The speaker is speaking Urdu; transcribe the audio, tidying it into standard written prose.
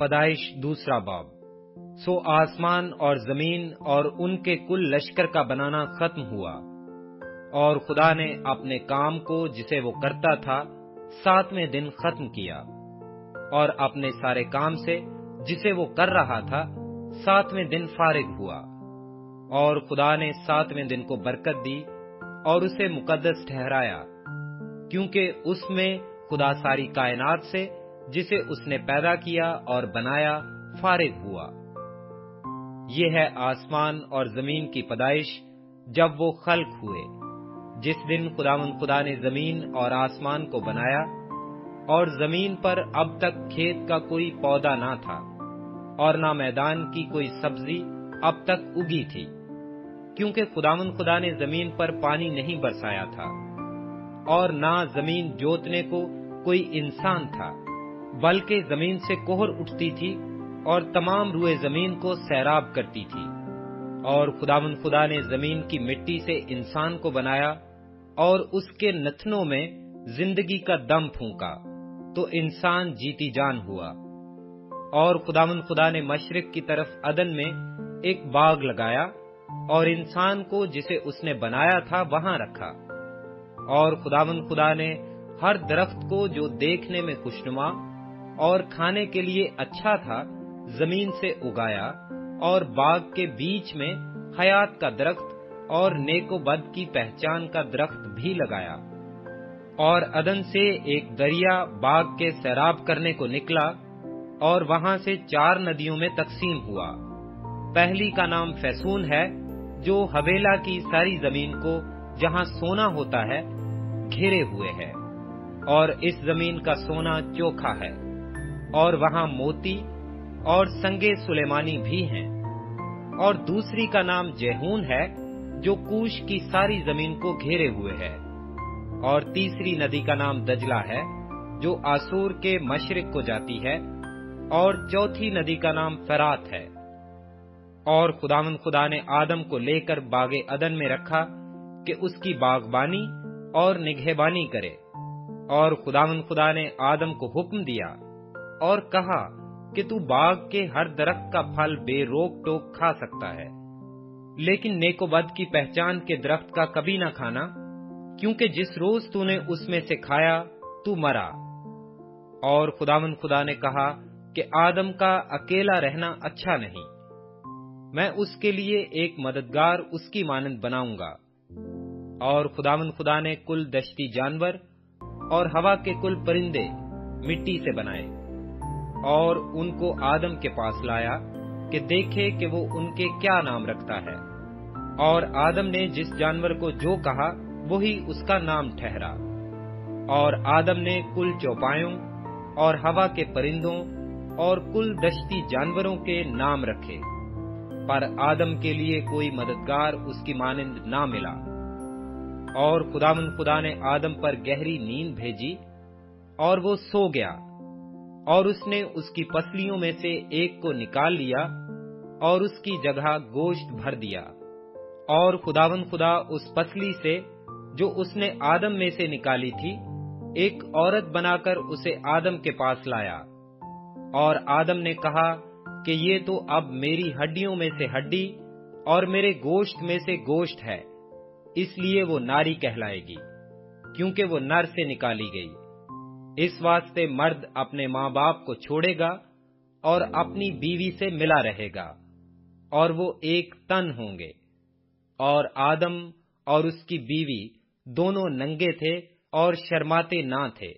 پیدائش دوسرا باب۔ سو آسمان اور زمین اور ان کے کل لشکر کا بنانا ختم ہوا، اور خدا نے اپنے کام کو جسے وہ کرتا تھا 7ویں دن ختم کیا، اور اپنے سارے کام سے جسے وہ کر رہا تھا 7ویں دن فارغ ہوا۔ اور خدا نے 7ویں دن کو برکت دی اور اسے مقدس ٹھہرایا، کیونکہ اس میں خدا ساری کائنات سے جسے اس نے پیدا کیا اور بنایا فارغ ہوا۔ یہ ہے آسمان اور زمین کی پیدائش جب وہ خلق ہوئے، جس دن خدا نے زمین اور آسمان کو بنایا، اور زمین پر اب تک کھیت کا کوئی پودا نہ تھا، اور نہ میدان کی کوئی سبزی اب تک اگی تھی، کیونکہ خدا نے زمین پر پانی نہیں برسایا تھا، اور نہ زمین جوتنے کو کوئی انسان تھا، بلکہ زمین سے کوہر اٹھتی تھی اور تمام روئے زمین کو سیراب کرتی تھی۔ اور خدا نے زمین کی مٹی سے انسان کو بنایا اور اس کے نتنوں میں زندگی کا دم پھونکا، تو انسان جیتی جان ہوا۔ اور خدا نے مشرق کی طرف عدن میں ایک باغ لگایا اور انسان کو جسے اس نے بنایا تھا وہاں رکھا۔ اور خدا نے ہر درخت کو جو دیکھنے میں خوشنما اور کھانے کے لیے اچھا تھا زمین سے اگایا، اور باغ کے بیچ میں حیات کا درخت اور نیک و بد کی پہچان کا درخت بھی لگایا۔ اور عدن سے ایک دریا باغ کے سیراب کرنے کو نکلا، اور وہاں سے 4 ندیوں میں تقسیم ہوا۔ پہلی کا نام فیسون ہے، جو حویلا کی ساری زمین کو جہاں سونا ہوتا ہے گھیرے ہوئے ہے، اور اس زمین کا سونا چوکھا ہے، اور وہاں موتی اور سنگے سلیمانی بھی ہیں۔ اور دوسری کا نام جیہون ہے، جو کوش کی ساری زمین کو گھیرے ہوئے ہے۔ اور تیسری ندی کا نام دجلہ ہے، جو آسور کے مشرق کو جاتی ہے۔ اور چوتھی ندی کا نام فرات ہے۔ اور خدا نے آدم کو لے کر باغ عدن میں رکھا کہ اس کی باغبانی اور نگہبانی کرے۔ اور خدا نے آدم کو حکم دیا اور کہا کہ تو باغ کے ہر درخت کا پھل بے روک ٹوک کھا سکتا ہے، لیکن نیک و بد کی پہچان کے درخت کا کبھی نہ کھانا، کیونکہ جس روز تو نے اس میں سے کھایا تو مرا۔ اور خدا نے کہا کہ آدم کا اکیلا رہنا اچھا نہیں، میں اس کے لیے ایک مددگار اس کی مانند بناؤں گا۔ اور خدا نے کل دشتی جانور اور ہوا کے کل پرندے مٹی سے بنائے، اور ان کو آدم کے پاس لایا کہ دیکھے کہ وہ ان کے کیا نام رکھتا ہے۔ اور آدم نے جس جانور کو جو کہا وہی اس کا نام ٹھہرا۔ اور آدم نے کل چوپایوں اور ہوا کے پرندوں اور کل دشتی جانوروں کے نام رکھے، پر آدم کے لیے کوئی مددگار اس کی مانند نہ ملا۔ اور خدا نے آدم پر گہری نیند بھیجی، اور وہ سو گیا، اور اس نے اس کی پسلیوں میں سے ایک کو نکال لیا اور اس کی جگہ گوشت بھر دیا۔ اور خدا اس پسلی سے جو اس نے آدم میں سے نکالی تھی ایک عورت بنا کر اسے آدم کے پاس لایا۔ اور آدم نے کہا کہ یہ تو اب میری ہڈیوں میں سے ہڈی اور میرے گوشت میں سے گوشت ہے، اس لیے وہ ناری کہلائے گی، کیونکہ وہ نر سے نکالی گئی۔ اس واسطے مرد اپنے ماں باپ کو چھوڑے گا اور اپنی بیوی سے ملا رہے گا، اور وہ ایک تن ہوں گے۔ اور آدم اور اس کی بیوی دونوں ننگے تھے اور شرماتے نہ تھے۔